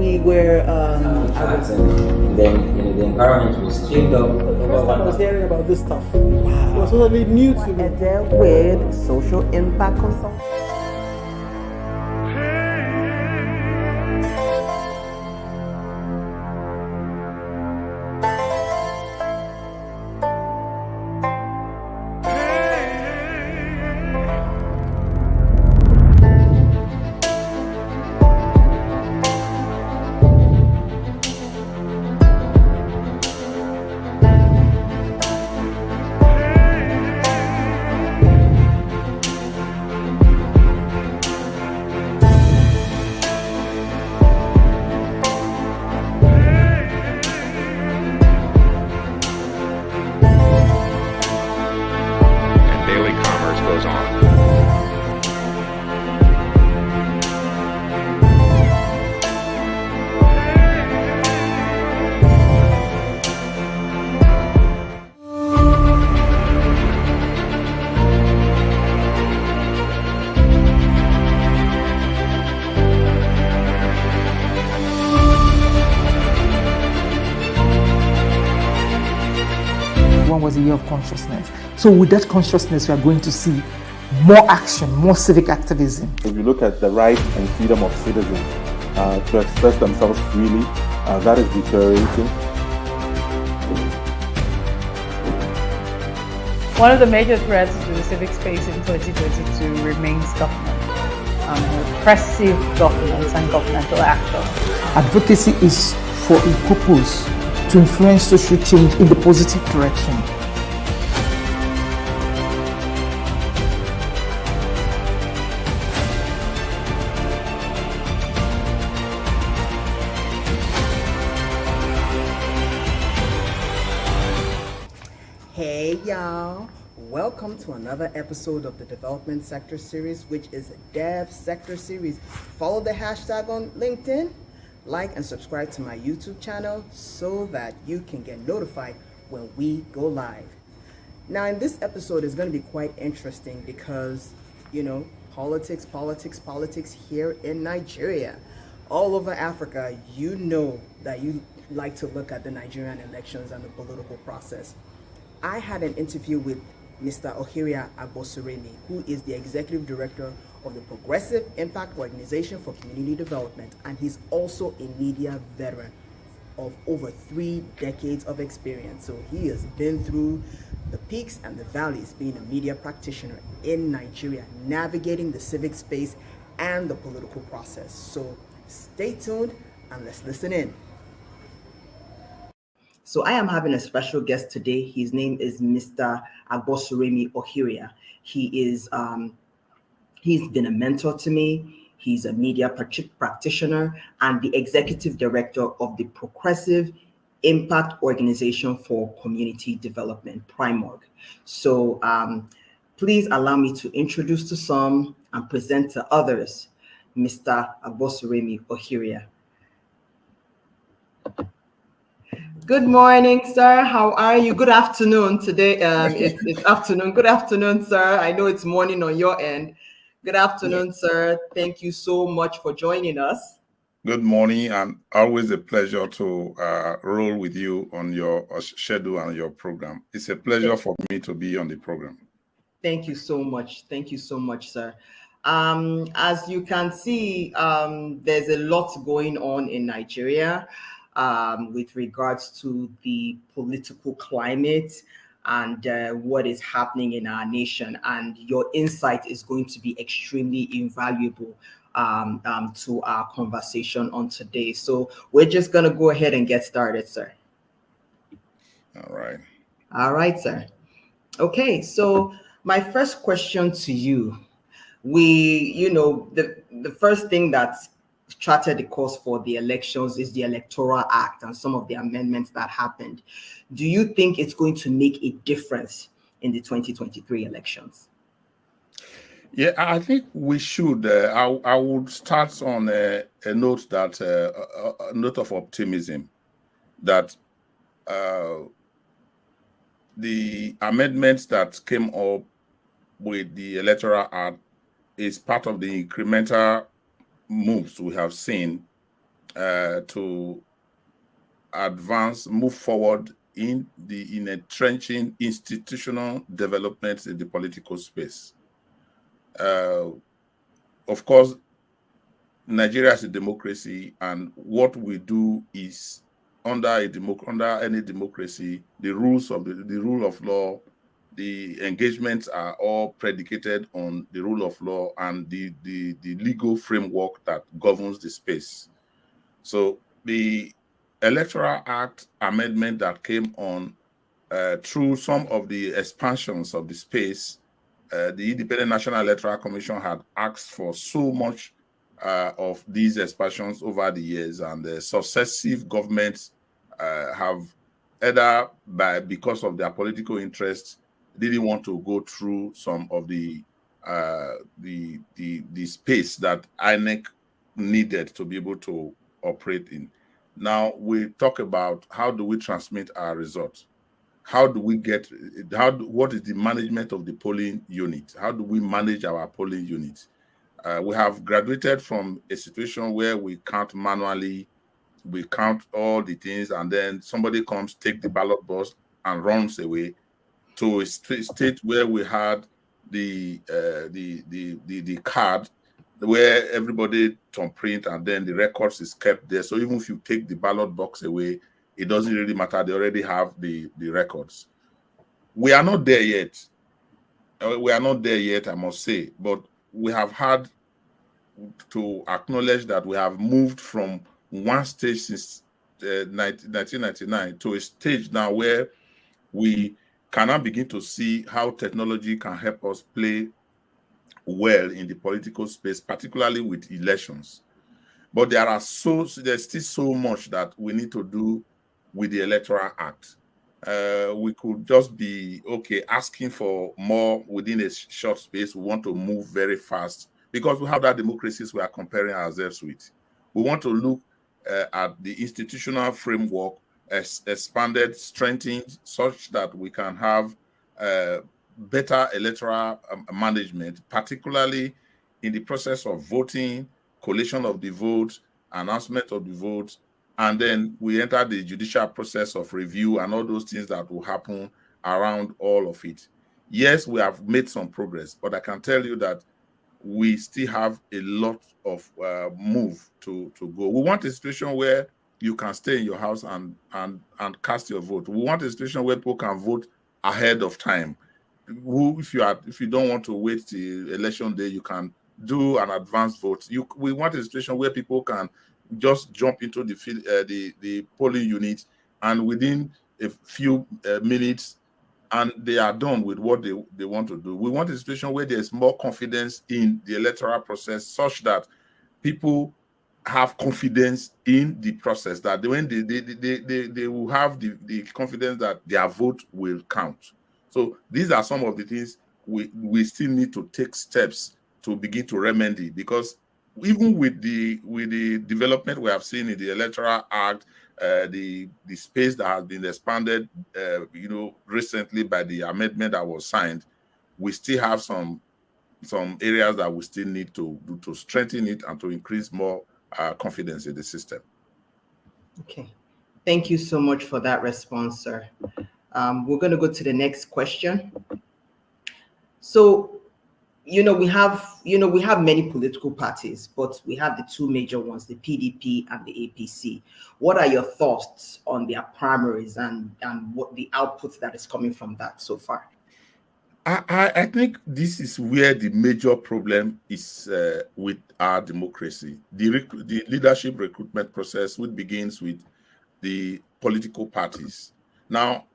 we were then the environment was cleaned up. The first time I was hearing about this stuff, it was totally new to me. And then with social impact consulting. Was a year of consciousness. So with that consciousness, we are going to see more action, more civic activism. If you look at the right and freedom of citizens to express themselves freely, that is deteriorating. One of the major threats to the civic space in 2022 remains government, repressive governments and governmental action. Advocacy is for a purpose to influence social change in the positive direction. Hey y'all, welcome to another episode of the Development Sector Series, which is a Dev Sector Series. Follow the hashtag on LinkedIn, like and subscribe to my YouTube channel so that you can get notified when we go live. Now in this episode is going to be quite interesting because, you know, politics here in Nigeria. All over Africa, you know that you like to look at the Nigerian elections and the political process. I had an interview with Mr. Okhiria Agbonsuremi, who is the Executive Director of the Progressive Impact Organization for Community Development, and he's also a media veteran of over 3 decades of experience. So he has been through the peaks and the valleys being a media practitioner in Nigeria, navigating the civic space and the political process. So stay tuned and let's listen in. So I am having a special guest today. His name is Mr. Agbonsuremi Okhiria. He is, he's been a mentor to me. He's a media practitioner and the executive director of the Progressive Impact Organization for Community Development, PRIMORG. So please allow me to introduce to some and present to others, Mr. Agbonsuremi Okhiria. Good morning, sir. How are you? Good afternoon. Today, it's afternoon. Good afternoon, sir. I know it's morning on your end. Good afternoon, sir. Thank you so much for joining us. Good morning, and always a pleasure to roll with you on your schedule and your program. It's a pleasure for me to be on the program. Thank you so much. Thank you so much, sir. As you can see, there's a lot going on in Nigeria. With regards to the political climate and what is happening in our nation. And your insight is going to be extremely invaluable to our conversation on today. So we're just going to go ahead and get started, sir. All right. All right, sir. Okay, so my first question to you, the first thing that's charted the course for the elections is the Electoral Act and some of the amendments that happened. Do you think it's going to make a difference in the 2023 elections? Yeah, I think we should. I would start on a note that a note of optimism that the amendments that came up with the Electoral Act is part of the incremental moves we have seen to move forward in entrenching institutional developments in the political space. Of course, Nigeria is a democracy, and what we do is under any democracy, the rules of the rule of law, the engagements are all predicated on the rule of law and the legal framework that governs the space. So the Electoral Act amendment that came on through some of the expansions of the space, the Independent National Electoral Commission had asked for so much of these expansions over the years, and the successive governments have either because of their political interests didn't want to go through some of the space that INEC needed to be able to operate in. Now we talk about how do we transmit our results? How do we get, what is the management of the polling unit? How do we manage our polling unit? We have graduated from a situation where we count manually, we count all the things, and then somebody comes, take the ballot box and runs away, to a state where we had the card where everybody thumbprint and then the records is kept there. So even if you take the ballot box away, it doesn't really matter. They already have the records. We are not there yet. We are not there yet, I must say. But we have had to acknowledge that we have moved from one stage since 1999 to a stage now where we cannot begin to see how technology can help us play well in the political space, particularly with elections. But there's still so much that we need to do with the Electoral Act. We could just be asking for more within a short space. We want to move very fast because we have that democracies we are comparing ourselves with. We want to look at the institutional framework expanded, strengthened, such that we can have better electoral management, particularly in the process of voting, collation of the votes, announcement of the votes, and then we enter the judicial process of review and all those things that will happen around all of it. Yes, we have made some progress, but I can tell you that we still have a lot of move to go. We want a situation where you can stay in your house and cast your vote. We want a situation where people can vote ahead of time. If you don't want to wait till election day, you can do an advance vote. We want a situation where people can just jump into the polling unit, and within a few minutes, and they are done with what they want to do. We want a situation where there's more confidence in the electoral process, such that people have confidence in the process, that when they will have the confidence that their vote will count. So these are some of the things we still need to take steps to begin to remedy, because even with the development we have seen in the Electoral Act, the space that has been expanded, recently by the amendment that was signed, we still have some areas that we still need to do to strengthen it and to increase more confidence in the system. Okay. Thank you so much for that response, sir. We're going to go to the next question. So, we have many political parties, but we have the two major ones, the PDP and the APC. What are your thoughts on their primaries and what the output that is coming from that so far? I think this is where the major problem is with our democracy. The leadership recruitment process, which begins with the political parties. Now,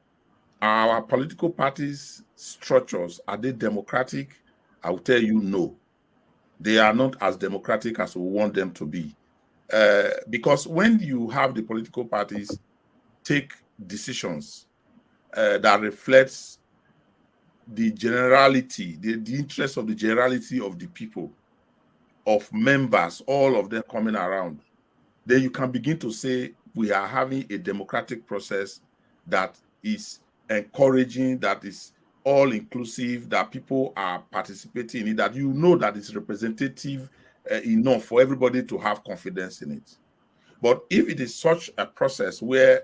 our political parties' structures, are they democratic? I will tell you no. They are not as democratic as we want them to be. Because when you have the political parties take decisions that reflects the generality, the interest of the generality of the people, of members, all of them coming around, then you can begin to say we are having a democratic process that is encouraging, that is all-inclusive, that people are participating in it, that that is representative enough for everybody to have confidence in it. But if it is such a process where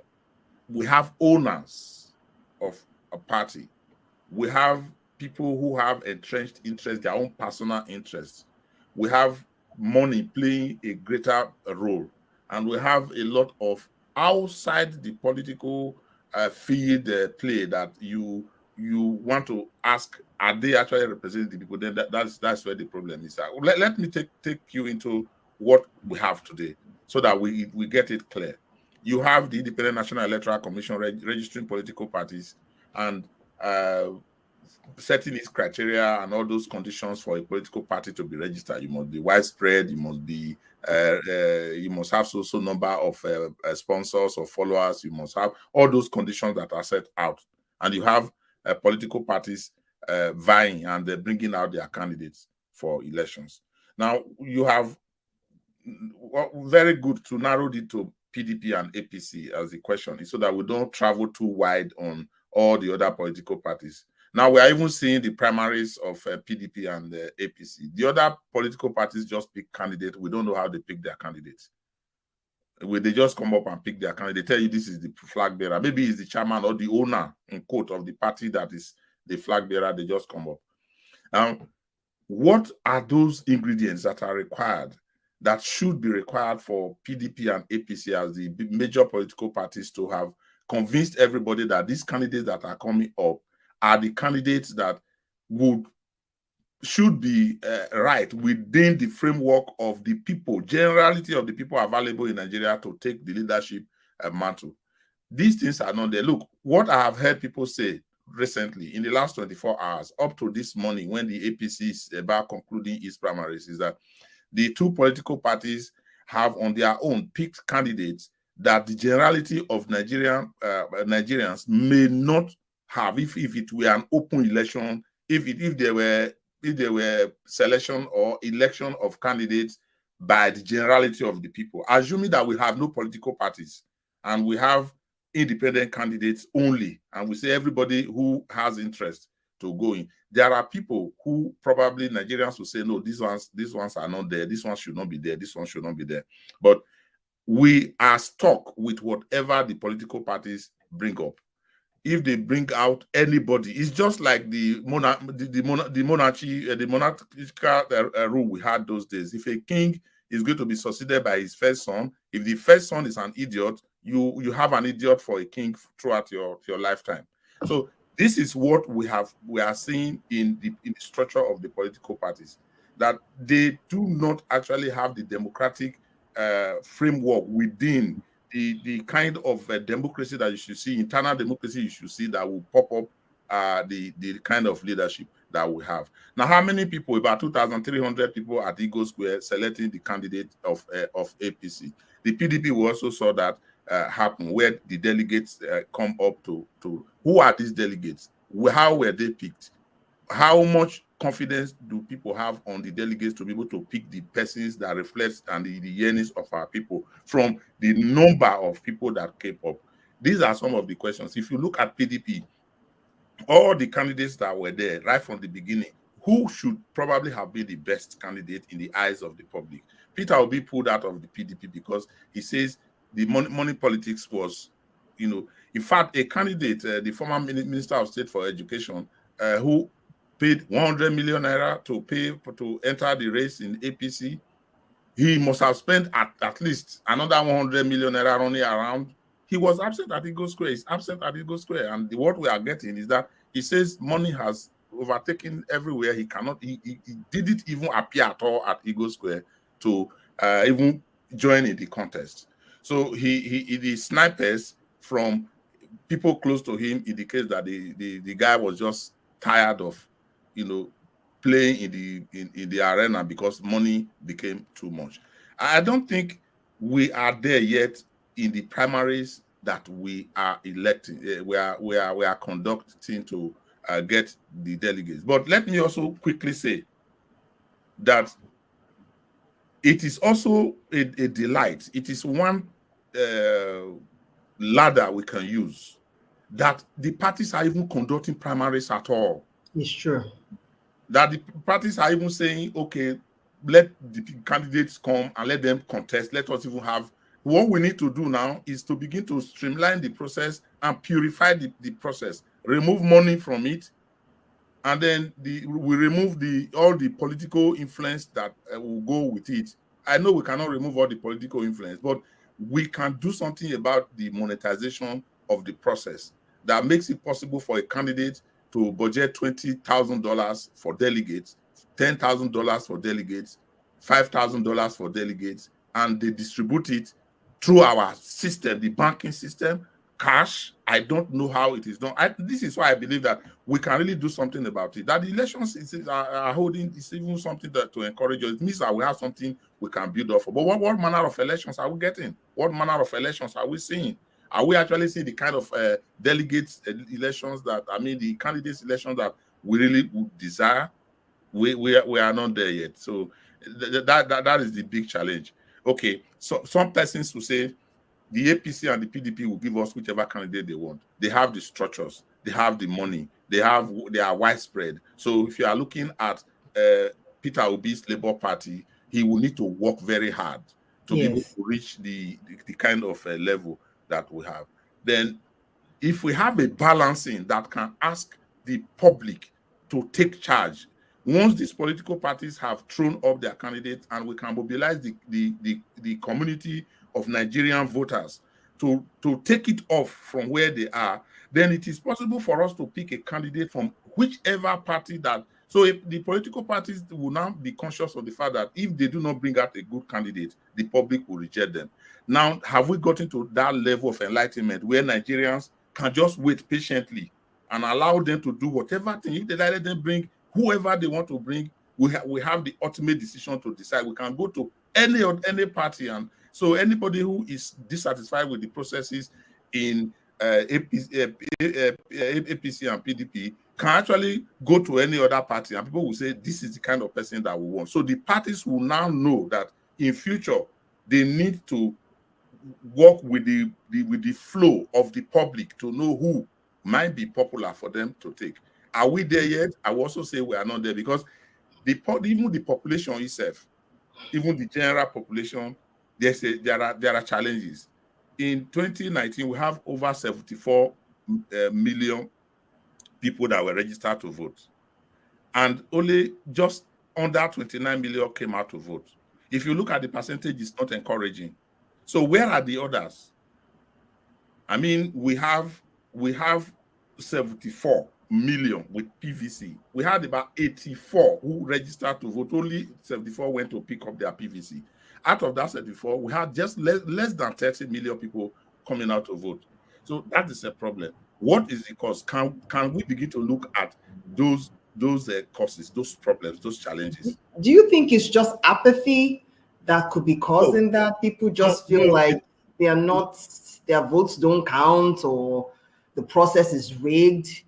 we have owners of a party, we have people who have entrenched interests, their own personal interests, we have money playing a greater role, and we have a lot of outside the political field play that you want to ask, are they actually representing the people? Then that's where the problem is. Let me take you into what we have today so that we get it clear. You have the Independent National Electoral Commission registering political parties and setting its criteria and all those conditions for a political party to be registered. You must be widespread. You must be you must have so number of sponsors or followers. You must have all those conditions that are set out, and you have political parties vying and bringing out their candidates for elections. Now you have very good to narrow it to PDP and APC as the question is, so that we don't travel too wide on all the other political parties. Now we are even seeing the primaries of PDP and APC. The other political parties just pick candidates. We don't know how they pick their candidates. They just come up and pick their candidate. They tell you this is the flag bearer. Maybe it's the chairman or the owner, in quote, of the party that is the flag bearer. They just come up. Now, what are those ingredients that are required, that should be required for PDP and APC as the major political parties to have convinced everybody that these candidates that are coming up are the candidates that should be right within the framework of the people, generality of the people available in Nigeria to take the leadership mantle? These things are not there. Look, what I have heard people say recently in the last 24 hours up to this morning when the APC is about concluding its primaries is that the two political parties have on their own picked candidates that the generality of Nigerians may not have if it were an open election, if there were selection or election of candidates by the generality of the people. Assuming that we have no political parties and we have independent candidates only, and we say everybody who has interest to go in, there are people who probably Nigerians will say, no, these ones are not there, this one should not be there, this one should not be there. But we are stuck with whatever the political parties bring up. If they bring out anybody, it's just like the monarchical rule we had those days. If a king is going to be succeeded by his first son, if the first son is an idiot, you have an idiot for a king throughout your lifetime. So this is what we are seeing in the structure of the political parties, that they do not actually have the democratic framework within the kind of democracy that you should see, internal democracy you should see, that will pop up the kind of leadership that we have. Now, how many people? About 2,300 people at Eagle Square selecting the candidate of APC. The PDP we also saw that happen, where the delegates come up to who are these delegates? How were they picked? How much confidence do people have on the delegates to be able to pick the persons that reflects and the yearnings of our people from the number of people that came up? These are some of the questions. If you look at PDP, all the candidates that were there right from the beginning, who should probably have been the best candidate in the eyes of the public? Peter Obi pulled out of the PDP because he says the money politics was, in fact, a candidate, the former Minister of State for Education, who paid 100 million naira to enter the race in APC, he must have spent at least another 100 million naira running around. He was absent at Eagle Square. He's absent at Eagle Square. And what we are getting is that he says money has overtaken everywhere. He didn't even appear at all at Eagle Square to even join in the contest. So the snipers from people close to him indicates that the guy was just tired of, playing in the arena because money became too much. I don't think we are there yet in the primaries that we are electing. We are conducting to get the delegates. But let me also quickly say that it is also a delight. It is one ladder we can use, that the parties are even conducting primaries at all. It's true. That the parties are even saying, okay, let the candidates come and let them contest. Let us even have what we need to do now is to begin to streamline the process and purify the process, remove money from it, and then we remove all the political influence that will go with it. I know we cannot remove all the political influence, but we can do something about the monetization of the process that makes it possible for a candidate to budget $20,000 for delegates, $10,000 for delegates, $5,000 for delegates, and they distribute it through our system, the banking system, cash. I don't know how it is done. This is why I believe that we can really do something about it. That the elections are holding is even something to encourage us. It means that we have something we can build off of. But what manner of elections are we getting? What manner of elections are we seeing? Are we actually seeing the kind of delegates elections that, I mean, the candidates elections that we really would desire? We are not there yet. So that is the big challenge. Okay, so some persons will say the APC and the PDP will give us whichever candidate they want. They have the structures, they have the money, they are widespread. So if you are looking at Peter Obi's Labour Party, he will need to work very hard to be able to reach the kind of level that we have. Then if we have a balancing that can ask the public to take charge, once these political parties have thrown up their candidates and we can mobilize the community of Nigerian voters to take it off from where they are, then it is possible for us to pick a candidate from whichever party that. So if the political parties will now be conscious of the fact that if they do not bring out a good candidate, the public will reject them. Now, have we gotten to that level of enlightenment where Nigerians can just wait patiently and allow them to do whatever thing? If they let them bring whoever they want to bring, we have the ultimate decision to decide. We can go to any party, and so anybody who is dissatisfied with the processes in APC and PDP can actually go to any other party, and people will say this is the kind of person that we want. So the parties will now know that in future they need to work with the flow of the public to know who might be popular for them to take. Are we there yet? I will also say we are not there, because even the population itself, even the general population, there are challenges. In 2019, we have over 74 million people that were registered to vote, and only just under 29 million came out to vote. If you look at the percentage, it's not encouraging. So where are the others? I mean, we have 74 million with PVC. We had about 84 who registered to vote. Only 74 went to pick up their PVC. Out of that 74, we had just less than 30 million people coming out to vote. So that is a problem. What is the cause? Can we begin to look at those causes, those problems, those challenges? Do you think it's just apathy that could be causing that? People just feel like they are not, their votes don't count, or the process is rigged?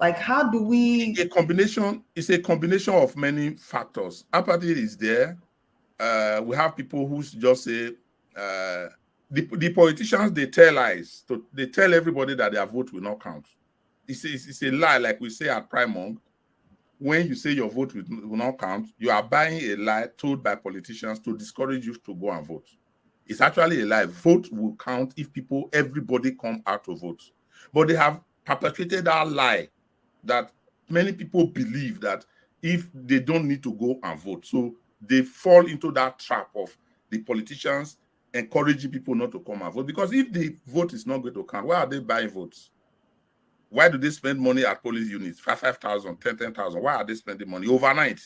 Like, how do we? It's a combination of many factors. Apathy is there. We have people who just say, the politicians, they tell lies. They tell everybody that their vote will not count. It's a lie, like we say at PRIMORG. When you say your vote will not count, you are buying a lie told by politicians to discourage you to go and vote. It's actually a lie. Vote will count if everybody come out to vote. But they have perpetuated that lie that many people believe that if they don't need to go and vote. So they fall into that trap of the politicians encouraging people not to come and vote. Because if the vote is not going to count, why are they buying votes? Why do they spend money at police units? 5,000, 10,000. Why are they spending money overnight?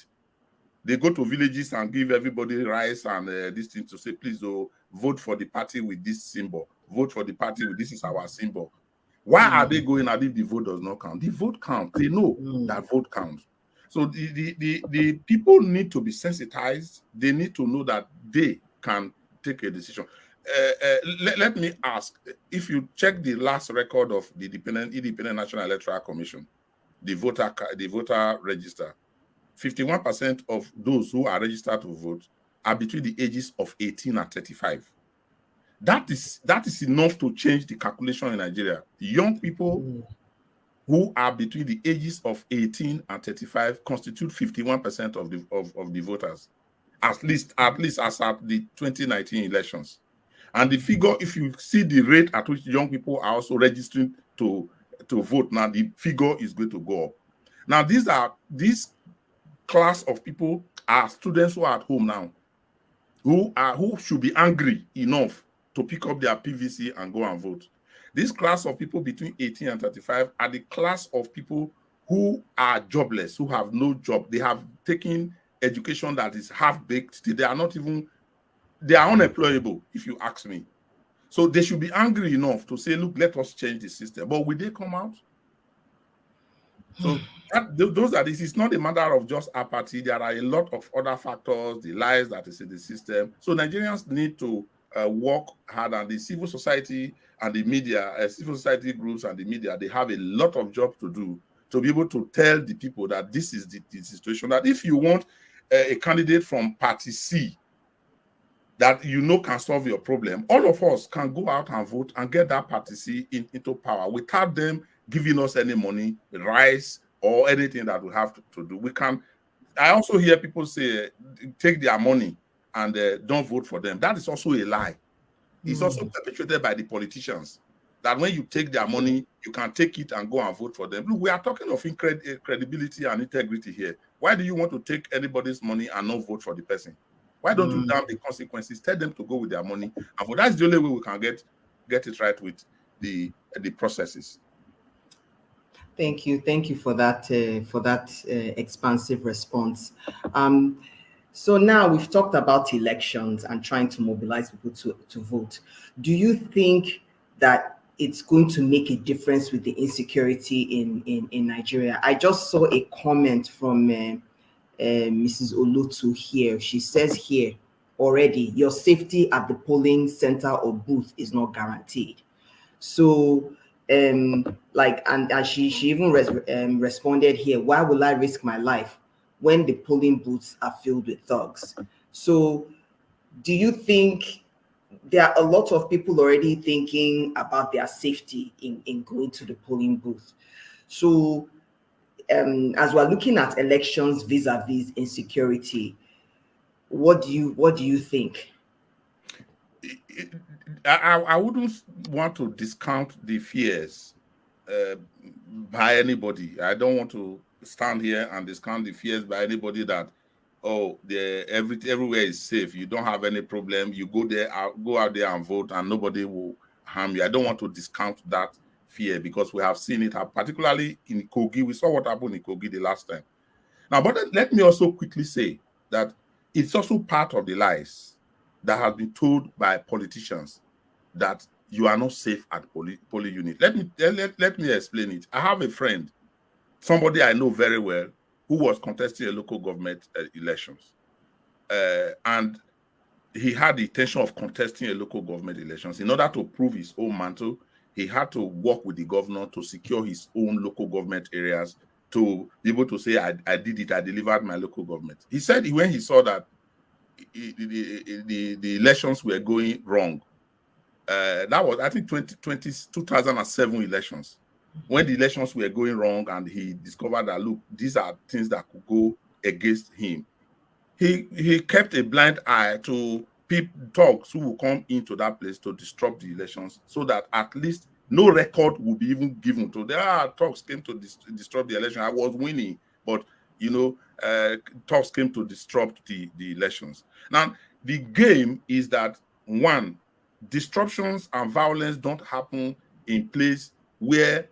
They go to villages and give everybody rice and this thing to say, please vote for the party with this symbol. Vote for the party with this is our symbol. Why are they going out if the vote does not count? The vote counts. They know that vote counts. So the people need to be sensitized. They need to know that they can take a decision. Let me ask, if you check the last record of the Independent National Electoral Commission, the voter register, 51% of those who are registered to vote are between the ages of 18 and 35. That is enough to change the calculation in Nigeria. Young people who are between the ages of 18 and 35 constitute 51% of the voters, at least as at the 2019 elections. And the figure, if you see the rate at which young people are also registering to vote now, the figure is going to go up. Now, this class of people are students who are at home now, who should be angry enough to pick up their PVC and go and vote. This class of people between 18 and 35 are the class of people who are jobless, who have no job. They have taken education that is half-baked. They are unemployable, if you ask me. So they should be angry enough to say, look, let us change the system. But will they come out? So those are this. It's not a matter of just apathy. There are a lot of other factors, the lies that is in the system. So Nigerians need to work hard, and the civil society and the media, civil society groups and the media, they have a lot of job to do to be able to tell the people that this is the situation, that if you want a candidate from party C that can solve your problem, all of us can go out and vote and get that party C into power without them giving us any money, rice, or anything that we have to do. I also hear people say, take their money and don't vote for them. That is also a lie. It's also perpetuated by the politicians, that when you take their money, you can take it and go and vote for them. Look, we are talking of credibility and integrity here. Why do you want to take anybody's money and not vote for the person? Why don't you damn the consequences? Tell them to go with their money. And that's the only way we can get it right with the processes. Thank you for that expansive response. So now we've talked about elections and trying to mobilize people to vote. Do you think that it's going to make a difference with the insecurity in Nigeria? I just saw a comment from Mrs. Olutu here. She says here already, your safety at the polling center or booth is not guaranteed. So and she even responded here, why will I risk my life when the polling booths are filled with thugs? So do you think there are a lot of people already thinking about their safety in going to the polling booth? So as we're looking at elections vis-a-vis insecurity, what do you think? I wouldn't want to discount the fears by anybody. I don't want to stand here and discount the fears by anybody that, everywhere is safe. You don't have any problem. You go out there and vote, and nobody will harm you. I don't want to discount that fear, because we have seen it, particularly in Kogi. We saw what happened in Kogi the last time. Now, but let me also quickly say that it's also part of the lies that has been told by politicians that you are not safe at polling unit. Let me explain it. I have a friend, somebody I know very well, who was contesting a local government elections. And he had the intention of contesting a local government elections. In order to prove his own mantle, he had to work with the governor to secure his own local government areas, to be able to say, I did it, I delivered my local government. He said when he saw that the elections were going wrong, that was, I think, 2007 elections, when the elections were going wrong, and he discovered that, look, these are things that could go against him. He kept a blind eye to thugs who will come into that place to disrupt the elections, so that at least no record will be even given to. Thugs came to disrupt the election. I was winning, but thugs came to disrupt the elections. Now, the game is that, one, disruptions and violence don't happen in place where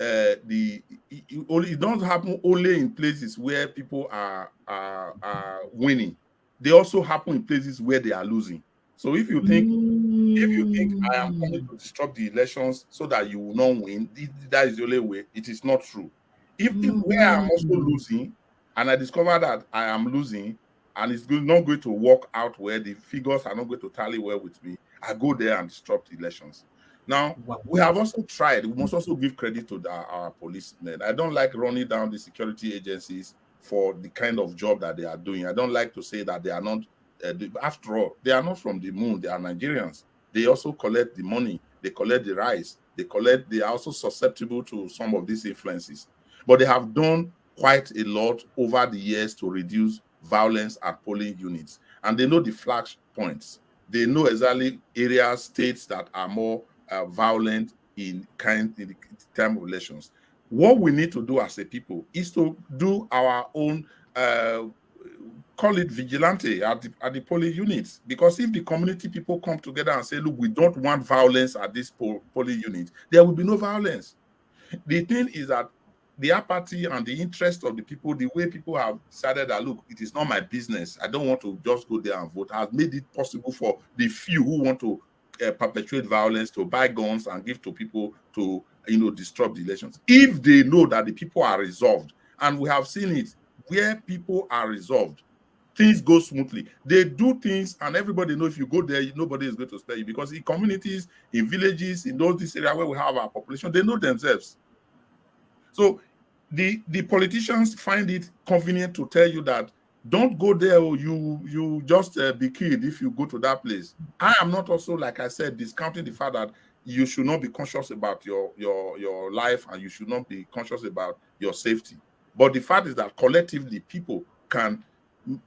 it don't happen only in places where people are winning. They also happen in places where they are losing. So if you think I am coming to disrupt the elections so that you will not win, that is the only way. It is not true. If where I am also losing, and I discover that I am losing, and it's not going to work out where the figures are not going to tally well with me, I go there and disrupt the elections. Now, we have also tried. We must also give credit to our policemen. I don't like running down the security agencies for the kind of job that they are doing. I don't like to say that they are not, after all, they are not from the moon. They are Nigerians. They also collect the money. They collect the rice. They are also susceptible to some of these influences. But they have done quite a lot over the years to reduce violence at polling units. And they know the flash points. They know exactly areas, states that are more violent in the time of elections. What we need to do as a people is to do our own, call it vigilante at the polling units. Because if the community people come together and say, look, we don't want violence at this polling unit, there will be no violence. The thing is that the apathy and the interest of the people, the way people have decided that, look, it is not my business, I don't want to just go there and vote, has made it possible for the few who want to perpetuate violence to buy guns and give to people to, disrupt the elections. If they know that the people are resolved, and we have seen it, where people are resolved, things go smoothly. They do things, and everybody knows if you go there, nobody is going to spare you, because in communities, in villages, in this area where we have our population, they know themselves. So the politicians find it convenient to tell you that don't go there, or you just be killed if you go to that place. I am not also, like I said, discounting the fact that you should not be conscious about your life, and you should not be conscious about your safety. But the fact is that collectively people can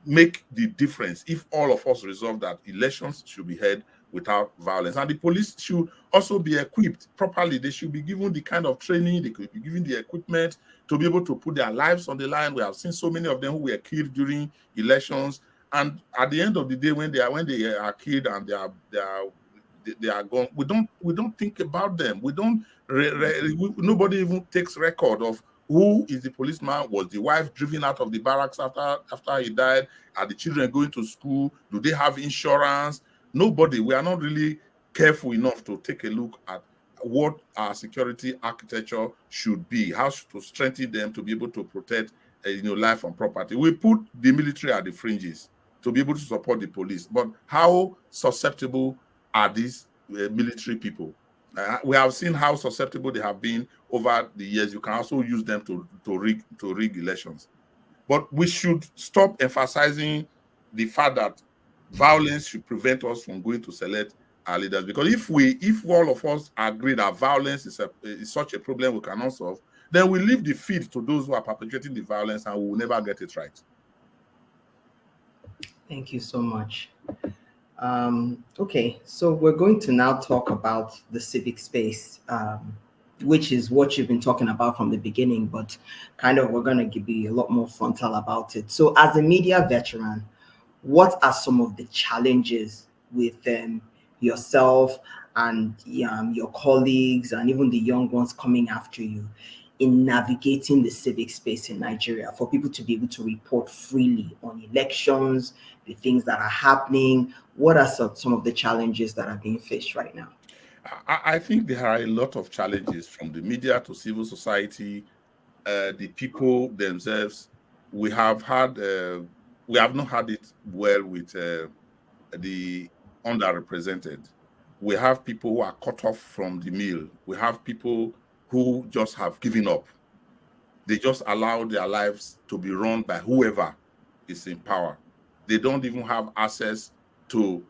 make the difference if all of us resolve that elections should be held without violence. And the police should also be equipped properly. They should be given the kind of training, they could be given the equipment to be able to put their lives on the line. We have seen so many of them who were killed during elections, and at the end of the day, when they are killed and they are gone, we don't think about them. We don't. Nobody even takes record of who is the policeman. Was the wife driven out of the barracks after he died? Are the children going to school? Do they have insurance? Nobody. We are not really careful enough to take a look at what our security architecture should be, how to strengthen them to be able to protect life and property. We put the military at the fringes to be able to support the police, but how susceptible are these military people? We have seen how susceptible they have been over the years. You can also use them to rig elections. But we should stop emphasizing the fact that violence should prevent us from going to select our leaders. Because if all of us agree that violence is such a problem we cannot solve, then we leave the field to those who are perpetrating the violence, and we will never get it right. Thank you so much. Okay, so we're going to now talk about the civic space, which is what you've been talking about from the beginning, but kind of we're going to be a lot more frontal about it. So as a media veteran, what are some of the challenges with yourself and your colleagues and even the young ones coming after you in navigating the civic space in Nigeria, for people to be able to report freely on elections, the things that are happening? What are some of the challenges that are being faced right now? I think there are a lot of challenges, from the media to civil society, the people themselves. We have not had it well with the underrepresented. We have people who are cut off from the meal. We have people who just have given up. They just allow their lives to be run by whoever is in power. They don't even have access to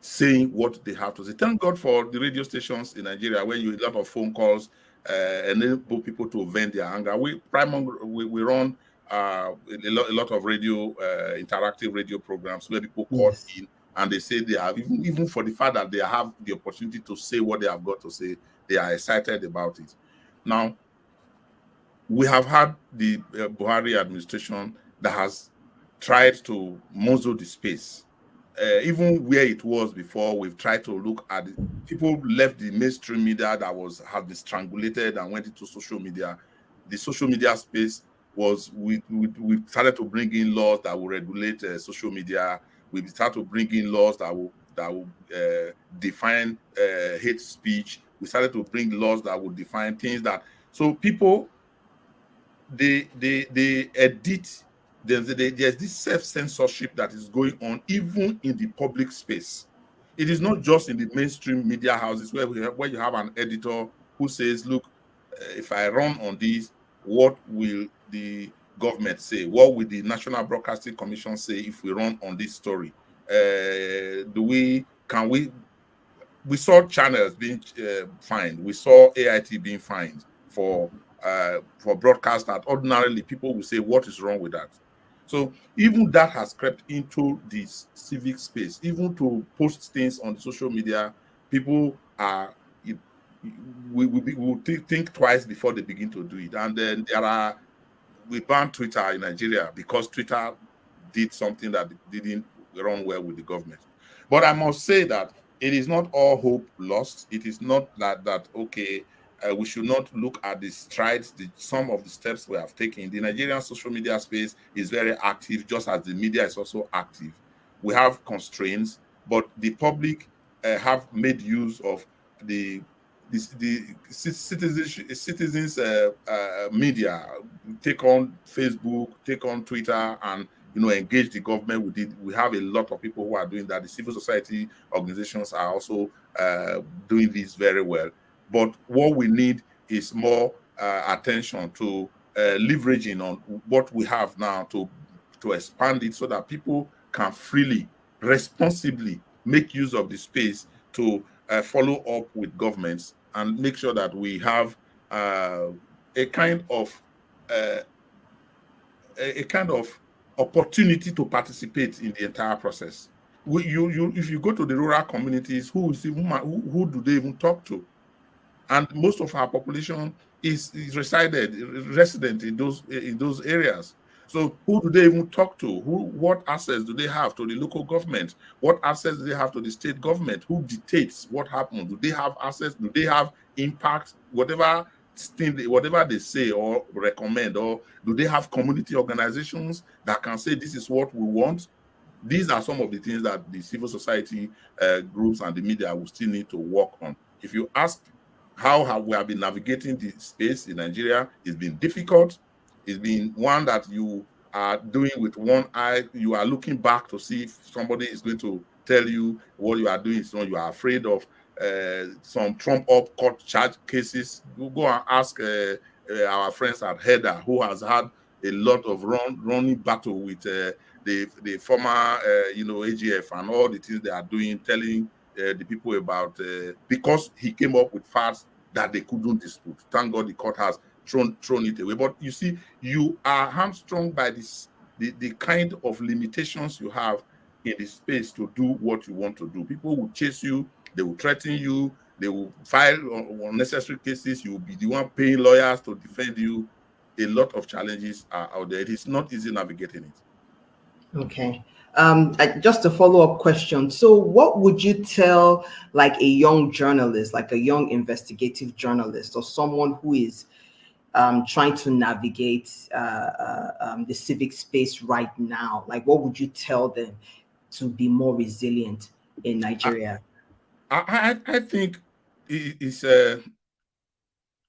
saying what they have to say. Thank God for the radio stations in Nigeria, where you a lot of phone calls enable people to vent their anger. PRIMORG, we run a lot of radio, interactive radio programs where people call in and they say they have, even for the fact that they have the opportunity to say what they have got to say, they are excited about it. Now, we have had the Buhari administration that has tried to muzzle the space. Even where it was before, we've tried to look at it. People left the mainstream media that had been strangulated and went into social media. The social media space was, we started to bring in laws that will regulate social media. We started to bring in laws that will define hate speech. We started to bring laws that would define things that, so people, they edit. There's this self-censorship that is going on even in the public space. It is not just in the mainstream media houses where you have an editor who says, look, if I run on this, what will the government say? What will the National Broadcasting Commission say if we run on this story? We saw channels being fined. We saw AIT being fined for broadcast that ordinarily people will say, what is wrong with that? So even that has crept into this civic space. Even to post things on social media, people are will think twice before they begin to do it. And then we banned Twitter in Nigeria because Twitter did something that didn't run well with the government. But I must say that it is not all hope lost. It is not that okay, we should not look at the strides, some of the steps we have taken. The Nigerian social media space is very active, just as the media is also active. We have constraints, but the public have made use of the citizens media, take on Facebook, take on Twitter, and engage the government with it. We have a lot of people who are doing that. The civil society organizations are also doing this very well. But what we need is more attention to leveraging on what we have now to expand it so that people can freely, responsibly make use of the space to follow up with governments and make sure that we have a kind of opportunity to participate in the entire process. If you go to the rural communities, who do they even talk to? And most of our population is resident in those areas. So who do they even talk to? What access do they have to the local government? What access do they have to the state government? Who dictates what happens? Do they have access? Do they have impact? Whatever they say or recommend, or do they have community organizations that can say this is what we want? These are some of the things that the civil society groups and the media will still need to work on. If you ask how we have been navigating the space in Nigeria, it's been difficult. It's been one that you are doing with one eye. You are looking back to see if somebody is going to tell you what you are doing. So you are afraid of some Trump-up court charge cases. You go and ask our friends at HEDA, who has had a lot of running battle with the former AGF and all the things they are doing, telling the people about because he came up with facts that they couldn't dispute. Thank God the court has thrown it away. But you see, you are hamstrung by the kind of limitations you have in the space to do what you want to do. People will chase you, they will threaten you, they will file unnecessary cases. You will be the one paying lawyers to defend you. A lot of challenges are out there. It is not easy navigating it. Okay. Just a follow-up question. So what would you tell like a young journalist, like a young investigative journalist, or someone who is trying to navigate the civic space right now? Like, what would you tell them to be more resilient in Nigeria? I think it's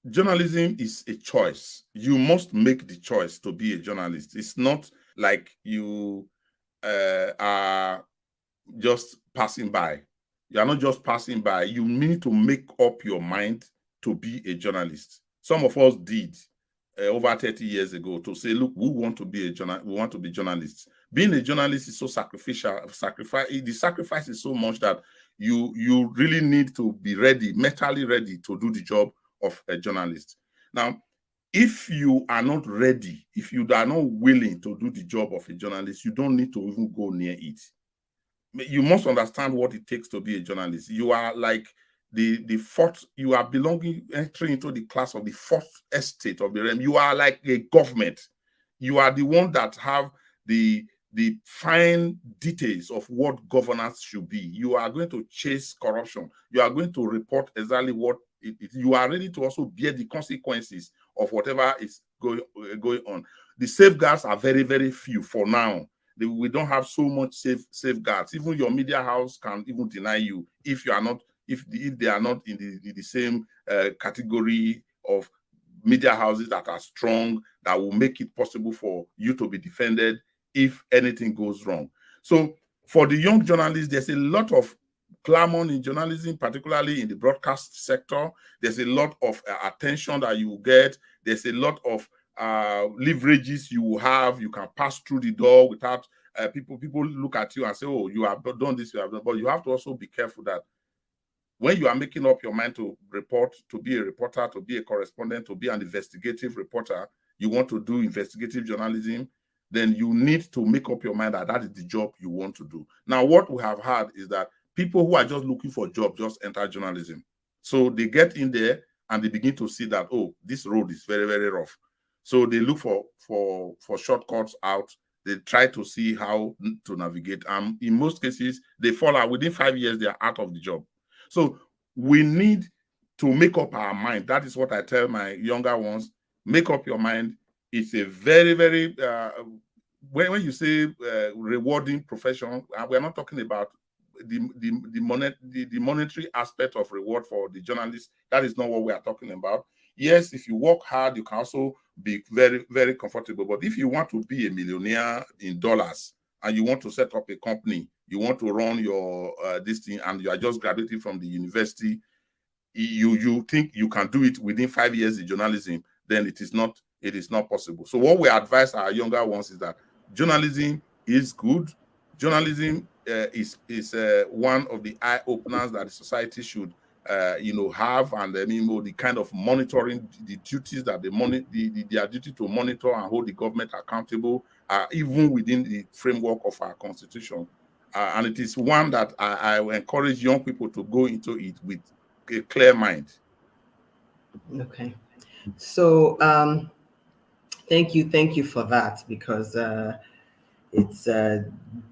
journalism is a choice. You must make the choice to be a journalist. It's not like you are just passing by. You are not just passing by. You need to make up your mind to be a journalist. Some of us did over 30 years ago to say, look, we want to be we want to be journalists. Being a journalist is so sacrificial. The sacrifice is so much that you really need to be ready, mentally ready to do the job of a journalist. Now, if you are not ready, if you are not willing to do the job of a journalist, you don't need to even go near it. You must understand what it takes to be a journalist. You are like the fourth, you are entering into the class of the fourth estate of the realm. You are like a government. You are the one that have the fine details of what governance should be. You are going to chase corruption. You are going to report exactly what you are ready to also bear the consequences of whatever is going on. The safeguards are very, very few for now. We don't have so much safeguards. Even your media house can even deny you if you are not, if they are not in the same category of media houses that are strong, that will make it possible for you to be defended if anything goes wrong. So for the young journalists, there's a lot of clamor in journalism, particularly in the broadcast sector. There's a lot of attention that you will get. There's a lot of leverages you will have. You can pass through the door without people look at you and say, oh, you have done this, you have done. But you have to also be careful that when you are making up your mind to report, to be a reporter, to be a correspondent, to be an investigative reporter, you want to do investigative journalism, then you need to make up your mind that that is the job you want to do. Now, what we have had is that people who are just looking for a job just enter journalism. So they get in there and they begin to see that, oh, this road is very, very rough. So they look for shortcuts out. They try to see how to navigate. And in most cases, they fall out. Within 5 years, they are out of the job. So we need to make up our mind. That is what I tell my younger ones. Make up your mind. It's a very, very, when you say rewarding profession, we're not talking about the monetary aspect of reward for the journalists. That is not what we are talking about. Yes, if you work hard, you can also be very, very comfortable. But if you want to be a millionaire in dollars and you want to set up a company, you want to run your this thing, and you are just graduating from the university, you think you can do it within 5 years in journalism, then it is not possible. So what we advise our younger ones is that journalism is good. Journalism is one of the eye openers that the society should have, and the kind of monitoring, the duties that their duty to monitor and hold the government accountable, even within the framework of our constitution. And it is one that I encourage young people to go into it with a clear mind. Okay. So thank you for that, because it's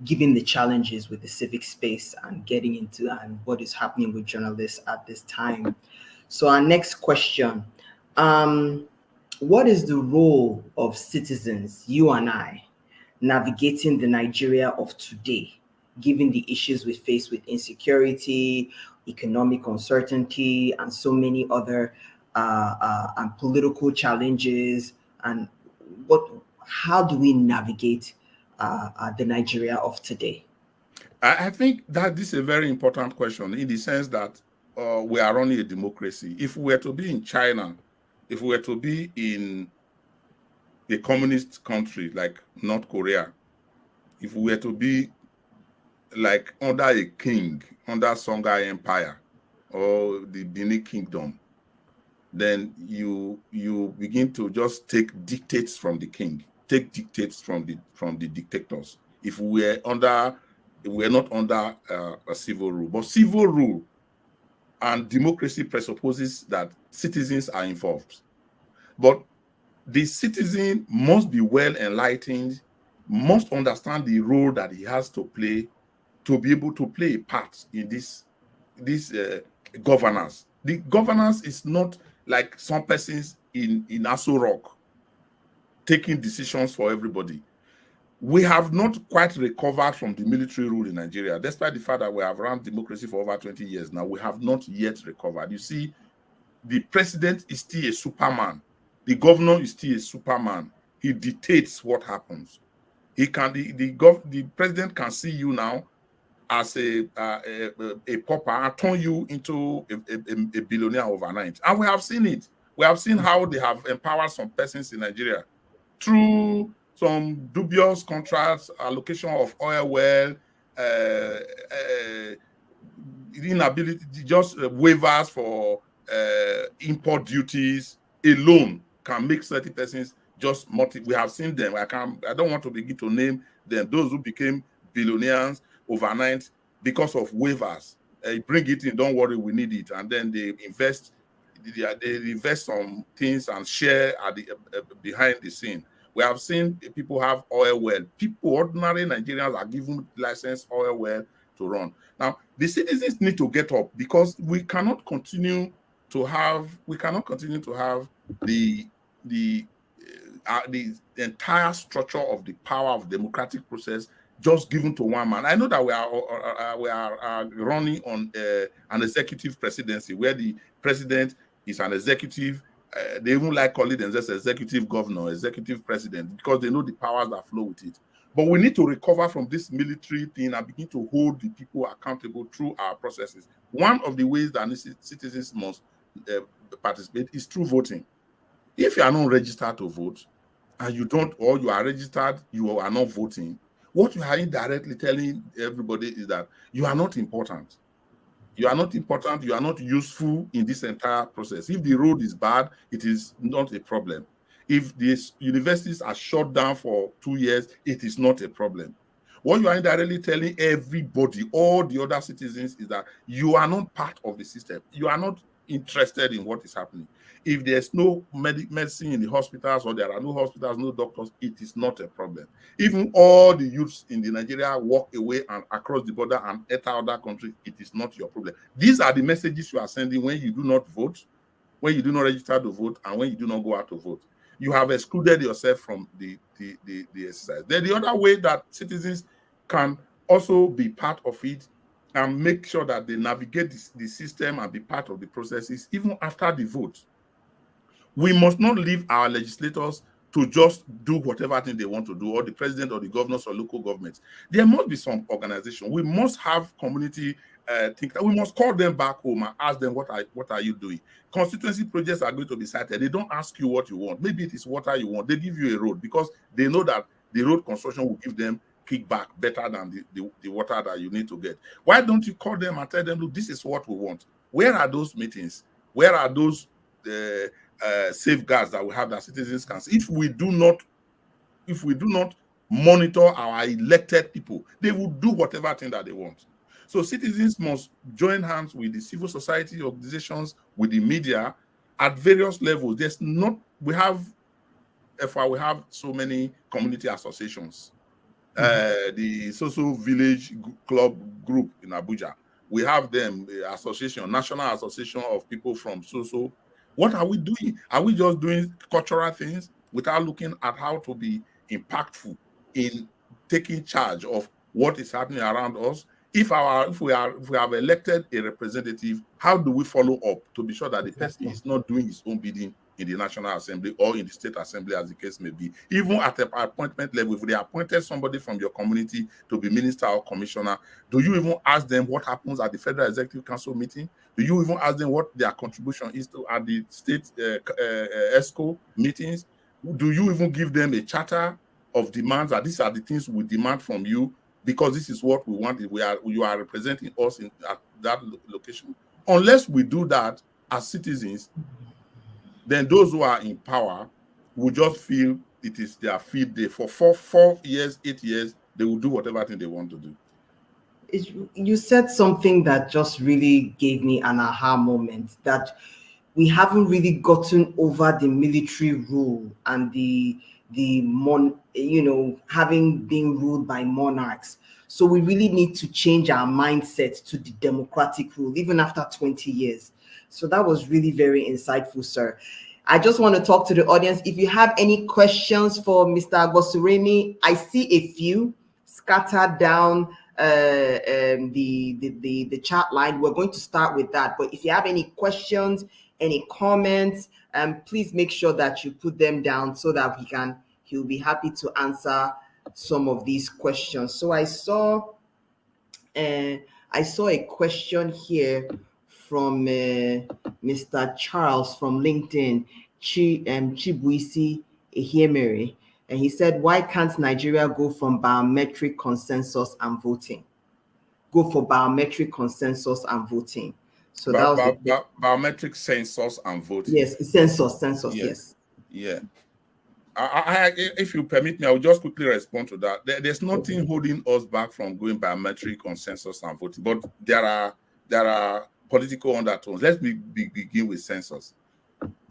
given the challenges with the civic space and getting into and what is happening with journalists at this time. So our next question, what is the role of citizens, you and I, navigating the Nigeria of today, given the issues we face with insecurity, economic uncertainty, and so many other and political challenges, and how do we navigate the Nigeria of today? I think that this is a very important question, in the sense that we are running a democracy. If we were to be in China, if we were to be in a communist country like North Korea, if we were to be like under a king, under Songhai Empire or the Benin Kingdom, then you begin to just take dictates from the king, take dictates from the dictators. If we're not under a civil rule. But civil rule and democracy presupposes that citizens are involved. But the citizen must be well enlightened, must understand the role that he has to play to be able to play a part in this governance. The governance is not like some persons in Aso Rock taking decisions for everybody. We have not quite recovered from the military rule in Nigeria, despite the fact that we have run democracy for over 20 years now. We have not yet recovered. You see, the president is still a superman. The governor is still a superman. He dictates what happens. He can the president can see you now as a pauper and turn you into a billionaire overnight. And we have seen it. We have seen how they have empowered some persons in Nigeria through some dubious contracts, allocation of oil well, inability, just waivers for import duties alone can make 30 persons just we have seen them. I don't want to begin to name them. Those who became billionaires overnight because of waivers. Bring it in, don't worry, we need it. And then they invest some things and share at the behind the scene. We have seen people have oil well. Ordinary Nigerians are given licensed oil well to run. Now, the citizens need to get up, because we cannot continue to have the entire structure of the power of democratic process just given to one man. I know that we are running on an executive presidency where the president is an executive. They even like calling themselves executive governor, executive president, because they know the powers that flow with it. But we need to recover from this military thing and begin to hold the people accountable through our processes. One of the ways that citizens must participate is through voting. If you are not registered to vote, and you don't, or you are registered, you are not voting, what you are indirectly telling everybody is that you are not important. You are not important, you are not useful in this entire process. If the road is bad, it is not a problem. If these universities are shut down for 2 years, it is not a problem. What you are indirectly telling everybody, all the other citizens, is that you are not part of the system. You are not interested in what is happening. If there's no medicine in the hospitals, or there are no hospitals, no doctors, it is not a problem. Even all the youths in the Nigeria walk away and across the border and enter other countries, it is not your problem. These are the messages you are sending when you do not vote, when you do not register to vote, and when you do not go out to vote. You have excluded yourself from the exercise. Then the other way that citizens can also be part of it and make sure that they navigate the system and be part of the processes even after the vote. We must not leave our legislators to just do whatever thing they want to do, or the president or the governors or local governments. There must be some organization. We must have community think that we must call them back home and ask them, what are you doing? Constituency projects are going to be cited. They don't ask you what you want. Maybe it is water you want. They give you a road because they know that the road construction will give them kickback better than the water that you need to get. Why don't you call them and tell them, look, this is what we want? Where are those meetings? Where are those safeguards that we have that citizens can see? If we do not monitor our elected people, they will do whatever thing that they want. So citizens must join hands with the civil society organizations, with the media at various levels. We have so many community associations. The Social Village Club group in Abuja, we have them, the association, National Association of People from Social. What are we doing? Are we just doing cultural things without looking at how to be impactful in taking charge of what is happening around us? If we have elected a representative, how do we follow up to be sure that the person is not doing his own bidding in the National Assembly or in the State Assembly, as the case may be? Even at the appointment level, if they appointed somebody from your community to be minister or commissioner, do you even ask them what happens at the Federal Executive Council meeting? Do you even ask them what their contribution is at the state ESCO meetings? Do you even give them a charter of demands that these are the things we demand from you, because this is what we want? You are representing us at that location. Unless we do that as citizens, then those who are in power will just feel it is their field day. For 4 years, 8 years, they will do whatever thing they want to do. You said something that just really gave me an aha moment, that we haven't really gotten over the military rule and having been ruled by monarchs. So we really need to change our mindset to the democratic rule, even after 20 years. So that was really very insightful, sir. I just want to talk to the audience. If you have any questions for Mr. Agbonsuremi, I see a few scattered down the chat line. We're going to start with that. But if you have any questions, any comments, please make sure that you put them down so that he'll be happy to answer some of these questions. So I saw a question here from Mr. Charles from LinkedIn, Chibuisi Ehiemere, and he said, why can't Nigeria go from biometric consensus and voting? Go for biometric consensus and voting. So that was biometric census and voting. Yes, census, yes. Yeah. If you permit me, I will just quickly respond to that. There's nothing holding us back from going biometric consensus and voting, but there are political undertones. Let me begin with census.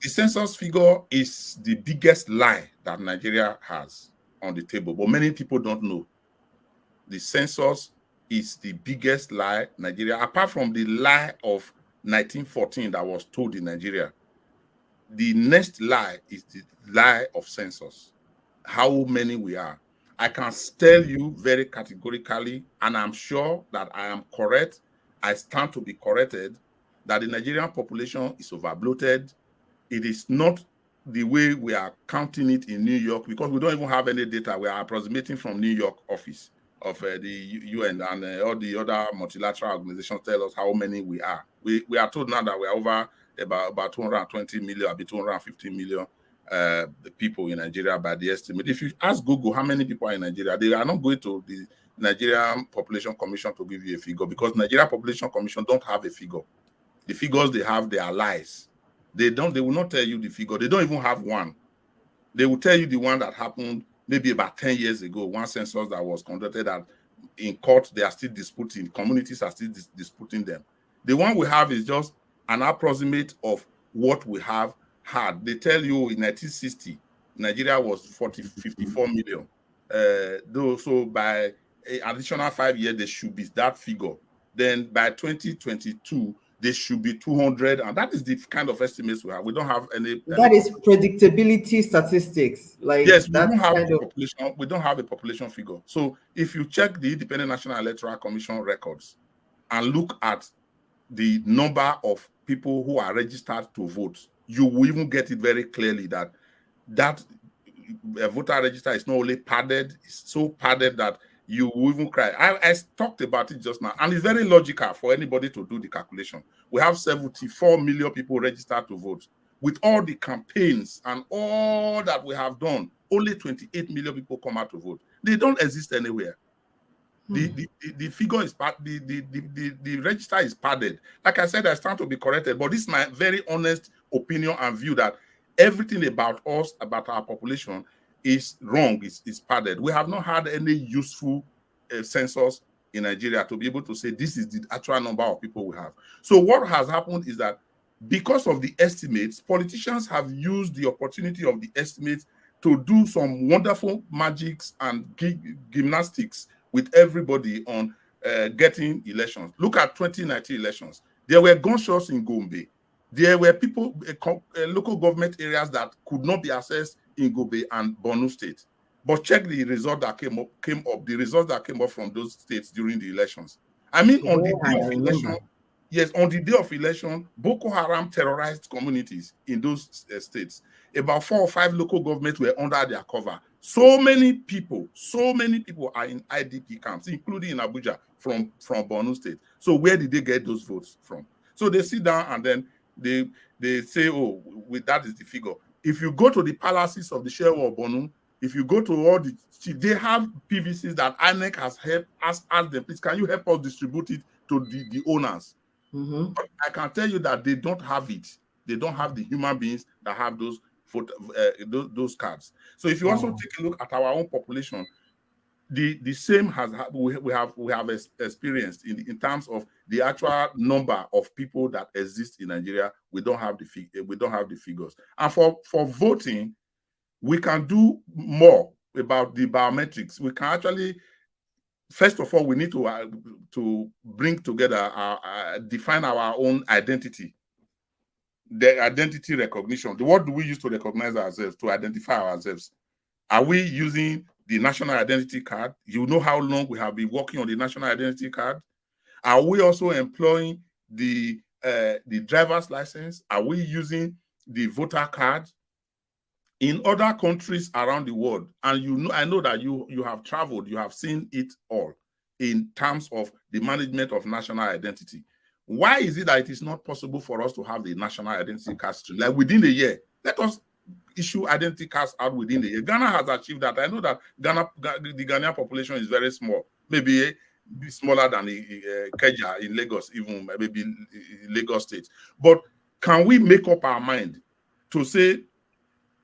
The census figure is the biggest lie that Nigeria has on the table, but many people don't know. The census is the biggest lie Nigeria, apart from the lie of 1914 that was told in Nigeria. The next lie is the lie of census, how many we are. I can tell you very categorically, and I'm sure that I am correct, I stand to be corrected, that the Nigerian population is overbloated. It is not the way we are counting it in New York, because we don't even have any data. We are approximating from New York office of the UN, and all the other multilateral organizations tell us how many we are. We are told now that we are over about 220 million, 250 million people in Nigeria by the estimate. If you ask Google how many people are in Nigeria, they are not going to the Nigerian Population Commission to give you a figure, because Nigerian Population Commission don't have a figure. The figures they have, they are lies. They will not tell you the figure. They don't even have one. They will tell you the one that happened maybe about 10 years ago, one census that was conducted that in court, they are still disputing, communities are still disputing them. The one we have is just an approximate of what we have had. They tell you in 1960, Nigeria was 54 million. Though, so by an additional 5 years, there should be that figure. Then by 2022, there should be 200, and that is the kind of estimates we have. We don't have any. That is predictability statistics. Like, yes, we that's don't have kind a of population. We don't have a population figure. So if you check the Independent National Electoral Commission records and look at the number of people who are registered to vote, you will even get it very clearly that a voter register is not only padded, it's so padded that you will even cry. I talked about it just now, and it's very logical for anybody to do the calculation. We have 74 million people registered to vote. With all the campaigns and all that we have done, only 28 million people come out to vote. They don't exist anywhere. The figure is the register is padded. Like I said, I stand to be corrected, but this is my very honest opinion and view that everything about us, about our population, is wrong. Is padded. We have not had any useful census in Nigeria to be able to say this is the actual number of people we have. So what has happened is that because of the estimates, politicians have used the opportunity of the estimates to do some wonderful magics and gymnastics with everybody on getting elections. Look at 2019 elections. There were gunshots in Gombe. There were people, local government areas that could not be accessed in Gombe and Borno State. But check the result that came up, the results that came up from those states during the elections. I mean, on the day of election, yes, on the day of election, Boko Haram terrorized communities in those states. About 4 or 5 local governments were under their cover. So many people are in IDP camps, including in Abuja from Borno State. So where did they get those votes from? So they sit down and then they say, oh, that is the figure. If you go to the palaces of the Shehu of Borno, if you go to all they have PVCs that INEC has helped ask them, please, can you help us distribute it to the owners? But I can tell you that they don't have it. They don't have the human beings that have those cards. So if you also take a look at our own population, the same we have experienced in terms of the actual number of people that exist in Nigeria. We don't have the figures. And for voting, we can do more about the biometrics. We can actually, first of all, we need to bring together define our own identity. The identity recognition. What do we use to recognize ourselves, to identify ourselves? Are we using the national identity card? You know how long we have been working on the national identity card. Are we also employing the driver's license? Are we using the voter card? In other countries around the world, and I know that you have traveled, you have seen it all in terms of the management of national identity. Why is it that it is not possible for us to have the national identity card like within a year? Let us issue identity cards out within a year. Ghana has achieved that. I know that the Ghanaian population is very small, maybe smaller than Keja in Lagos, even maybe Lagos State. But can we make up our mind to say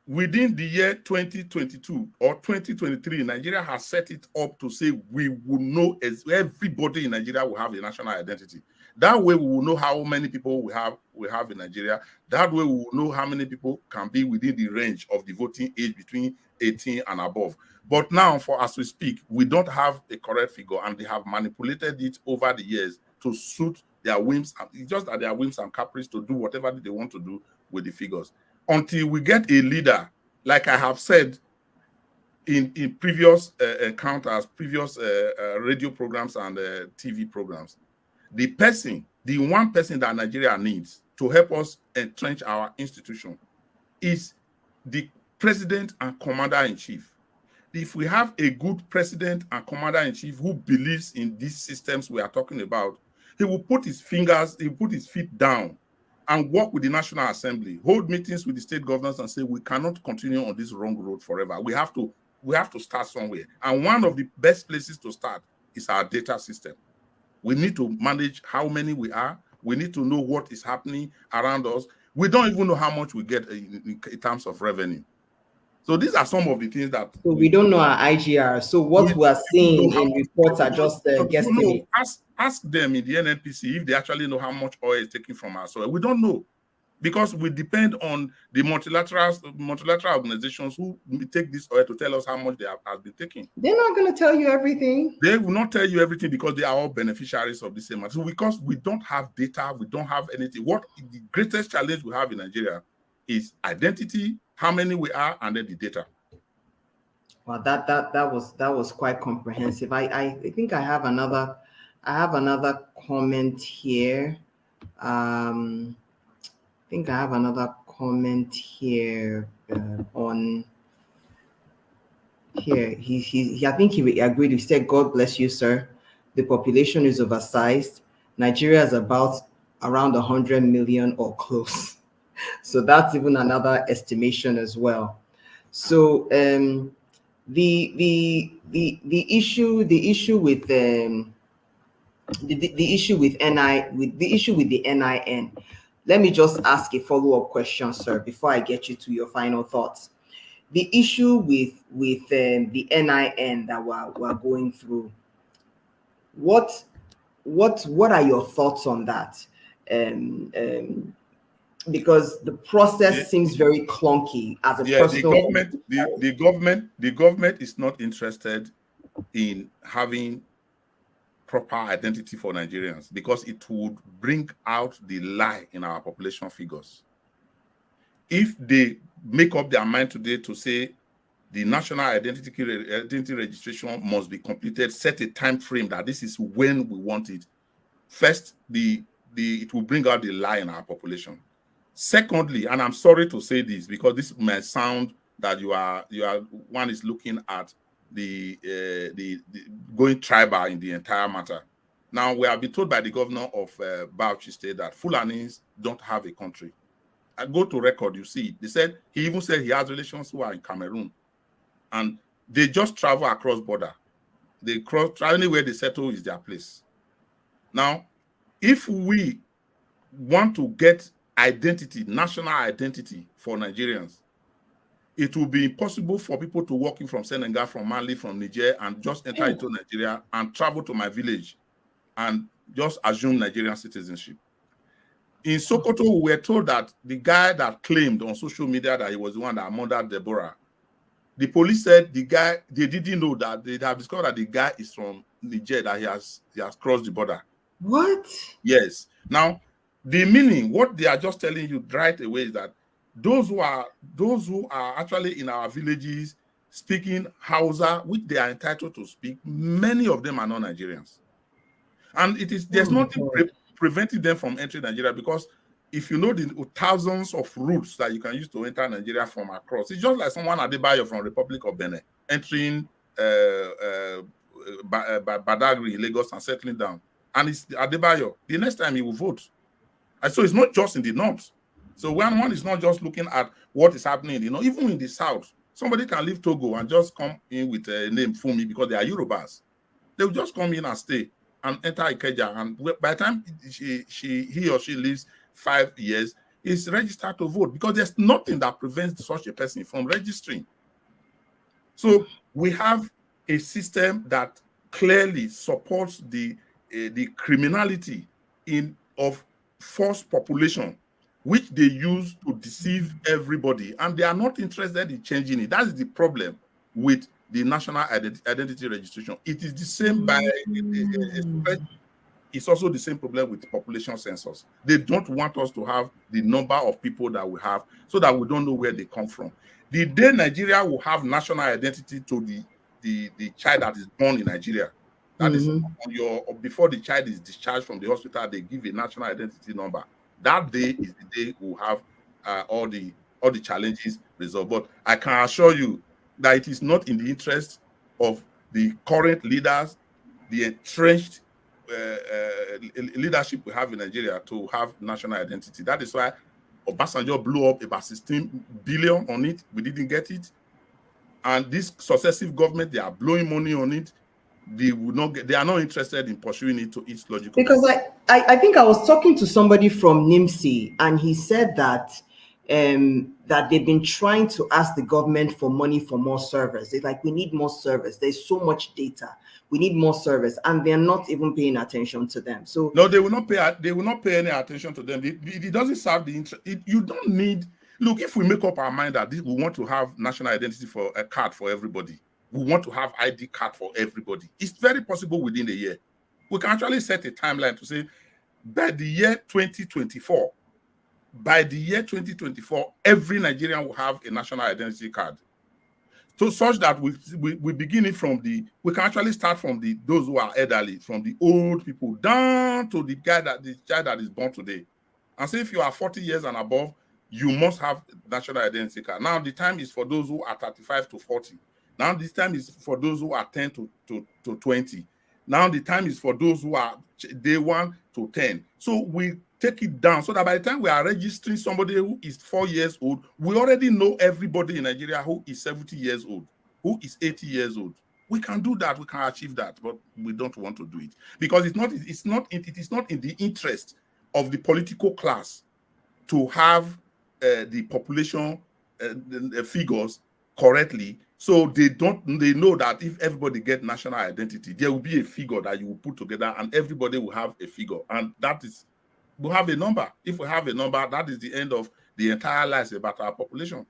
within the year 2022 or 2023, Nigeria has set it up to say we will know everybody in Nigeria will have a national identity. That way, we will know how many people we have in Nigeria. That way, we will know how many people can be within the range of the voting age between 18 and above. But now, as we speak, we don't have a correct figure, and they have manipulated it over the years to suit their whims. It's just that their whims and caprice to do whatever they want to do with the figures. Until we get a leader, like I have said in previous encounters, previous radio programs and TV programs, the one person that Nigeria needs to help us entrench our institution is the president and commander-in-chief. If we have a good president and commander-in-chief who believes in these systems we are talking about, he will put his feet down and work with the National Assembly, hold meetings with the state governors and say, we cannot continue on this wrong road forever. We have to start somewhere. And one of the best places to start is our data system. We need to manage how many we are. We need to know what is happening around us. We don't even know how much we get in terms of revenue. So these are some of the things that So we don't know our IGR. So what we are seeing in reports are just guesstimates. Ask them in the NNPC if they actually know how much oil is taken from our soil. We don't know, because we depend on the multilateral organizations who take this oil to tell us how much they have been taking. They're not going to tell you everything. They will not tell you everything because they are all beneficiaries of the same matter. So because we don't have data, we don't have anything. What the greatest challenge we have in Nigeria is identity, how many we are, and then the data. Well, that was quite comprehensive. I think I have another comment here. I think I have another comment here on here. I think he agreed. He said, "God bless you, sir. The population is oversized. Nigeria is about around 100 million or close." So that's even another estimation as well. So the issue with the issue with the NIN. Let me just ask a follow-up question, sir, before I get you to your final thoughts. The issue with the NIN that we're going through. What are your thoughts on that? Because the process seems very clunky as a personal. The government is not interested in having proper identity for Nigerians because it would bring out the lie in our population figures. If they make up their mind today to say the national identity registration must be completed, set a time frame that this is when we want it. First, it will bring out the lie in our population. Secondly, and I'm sorry to say this because this may sound that you are one is looking at the going tribal in the entire matter. Now we have been told by the governor of Bauchi State that Fulanis don't have a country. I go to record, you see, he even said he has relations who are in Cameroon, and they just travel across border. They anywhere they settle is their place. Now, if we want to get identity, national identity for Nigerians, it will be impossible for people to walk in from Senegal, from Mali, from Niger, and just enter into Nigeria and travel to my village and just assume Nigerian citizenship. In Sokoto, we were told that the guy that claimed on social media that he was the one that murdered Deborah, the police said they didn't know that they have discovered that the guy is from Niger, that he has crossed the border. What? Yes. Now, the meaning, what they are just telling you right away is that those who are actually in our villages speaking Hausa, which they are entitled to speak, many of them are not Nigerians. And there's nothing preventing them from entering Nigeria, because if you know the thousands of routes that you can use to enter Nigeria from across, it's just like someone Adebayo from Republic of Benin entering Badagry, Lagos, and settling down. And it's Adebayo. The next time he will vote. And so it's not just in the north. So one is not just looking at what is happening, even in the south. Somebody can leave Togo and just come in with a name Fumi because they are Yorubas. They will just come in and stay and enter Ikeja. And by the time he or she lives 5 years, is registered to vote, because there's nothing that prevents such a person from registering. So we have a system that clearly supports the criminality of forced population, which they use to deceive everybody, and they are not interested in changing it. That is the problem with the national identity registration. It is the same it's also the same problem with population census. They don't want us to have the number of people that we have, so that we don't know where they come from. The day Nigeria will have national identity to the child that is born in Nigeria, that is before the child is discharged from the hospital, they give a national identity number. That day is the day we'll have all the challenges resolved. But I can assure you that it is not in the interest of the current leaders, the entrenched leadership we have in Nigeria, to have national identity. That is why Obasanjo blew up about 16 billion on it. We didn't get it. And this successive government, they are blowing money on it. They are not interested in pursuing it to its logical. Because I think I was talking to somebody from NIMSI, and he said that that they've been trying to ask the government for money for more servers. It's like, we need more servers. There's so much data. We need more servers, and they're not even paying attention to them. So no, they will not pay. They will not pay any attention to them. It doesn't serve the interest. You don't need. Look, if we make up our mind that we want to have national identity for a card for everybody, we want to have ID card for everybody. It's very possible within a year. We can actually set a timeline to say, by the year 2024, every Nigerian will have a national identity card. So such that we begin it from we can actually start from those who are elderly, from the old people down to the child that is born today. And say if you are 40 years and above, you must have national identity card. Now the time is for those who are 35 to 40. Now this time is for those who are 10 to 20. Now the time is for those who are day 1 to 10. So we take it down so that by the time we are registering somebody who is 4 years old, we already know everybody in Nigeria who is 70 years old, who is 80 years old. We can do that. We can achieve that, but we don't want to do it because it is not in the interest of the political class to have the population figures correctly. So they know that if everybody gets national identity, there will be a figure that you will put together and everybody will have a figure. And that is, we'll have a number. If we have a number, that is the end of the entire lies about our population.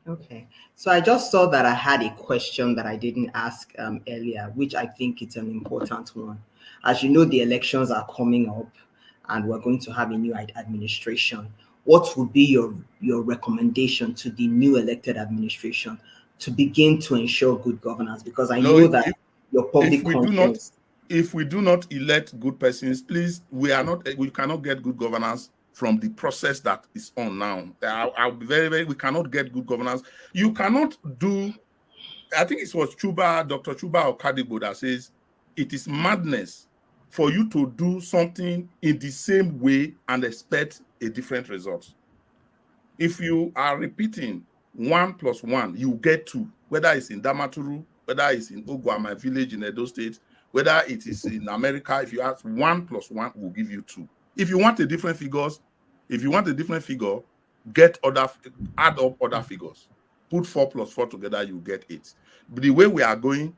Okay. So I just saw that I had a question that I didn't ask earlier, which I think it's an important one. As you know, the elections are coming up and we're going to have a new administration. What would be your recommendation to the new elected administration to begin to ensure good governance? Because I know that your public conscience. If we do not elect good persons, please, we cannot get good governance from the process that is on now. I'll be we cannot get good governance. You cannot do, I think it was Dr. Chuba Okadibo that says, it is madness for you to do something in the same way and expect a different result. If you are repeating 1 + 1, you get 2, whether it's in Damaturu, whether it's in Ogwama village in Edo State, whether it is in America. If you ask 1 + 1, will give you 2. If you want a different figure, add up other figures. Put 4 + 4 together, you get 8. But the way we are going,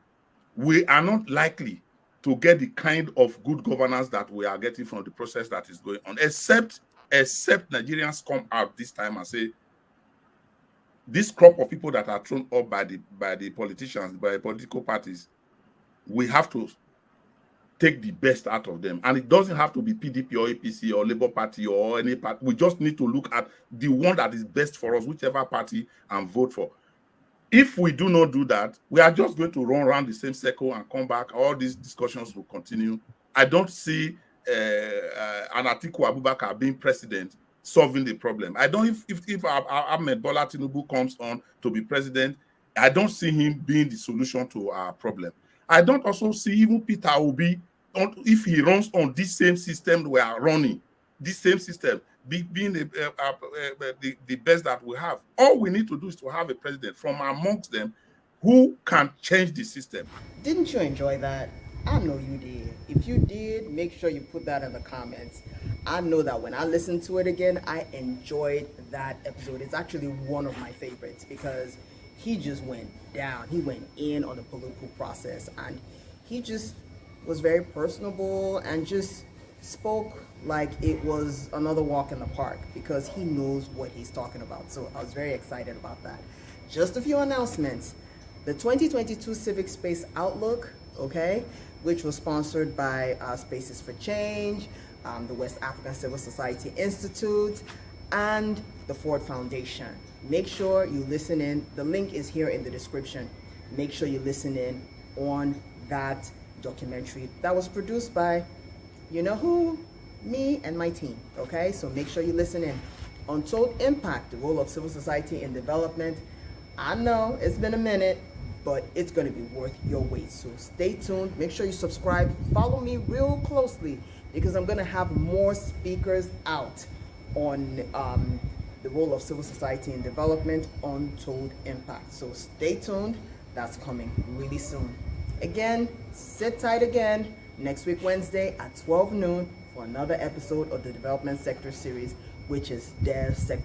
we are not likely to get the kind of good governance that we are getting from the process that is going on, except Nigerians come out this time and say, this crop of people that are thrown up by the politicians, by the political parties, we have to take the best out of them. And it doesn't have to be PDP or APC or Labour Party or any party. We just need to look at the one that is best for us, whichever party, and vote for. If we do not do that, we are just going to run around the same circle and come back. All these discussions will continue. I don't see an Atiku Abubakar being president solving the problem. I don't. If Ahmed Bola Tinubu comes on to be president, I don't see him being the solution to our problem. I don't also see even Peter Obi, if he runs on this same system we are running, this same system, being the best that we have. All we need to do is to have a president from amongst them who can change the system. Didn't you enjoy that? I know you did. If you did, make sure you put that in the comments. I know that when I listened to it again, I enjoyed that episode. It's actually one of my favorites because he just went down. He went in on the political process and he just was very personable and just spoke like it was another walk in the park because he knows what he's talking about. So I was very excited about that. Just a few announcements. The 2022 Civic Space Outlook, okay, which was sponsored by Spaces for Change, the West African Civil Society Institute, and the Ford Foundation. Make sure you listen in. The link is here in the description. Make sure you listen in on that documentary that was produced by, you know who? Me and my team, okay? So make sure you listen in. Untold Impact, the role of civil society in development. I know it's been a minute, but it's going to be worth your wait. So stay tuned. Make sure you subscribe. Follow me real closely because I'm going to have more speakers out on the role of civil society in development, Untold Impact. So stay tuned. That's coming really soon. Again, sit tight again next week, Wednesday at 12 noon for another episode of the Development Sector Series, which is Devsectorseries.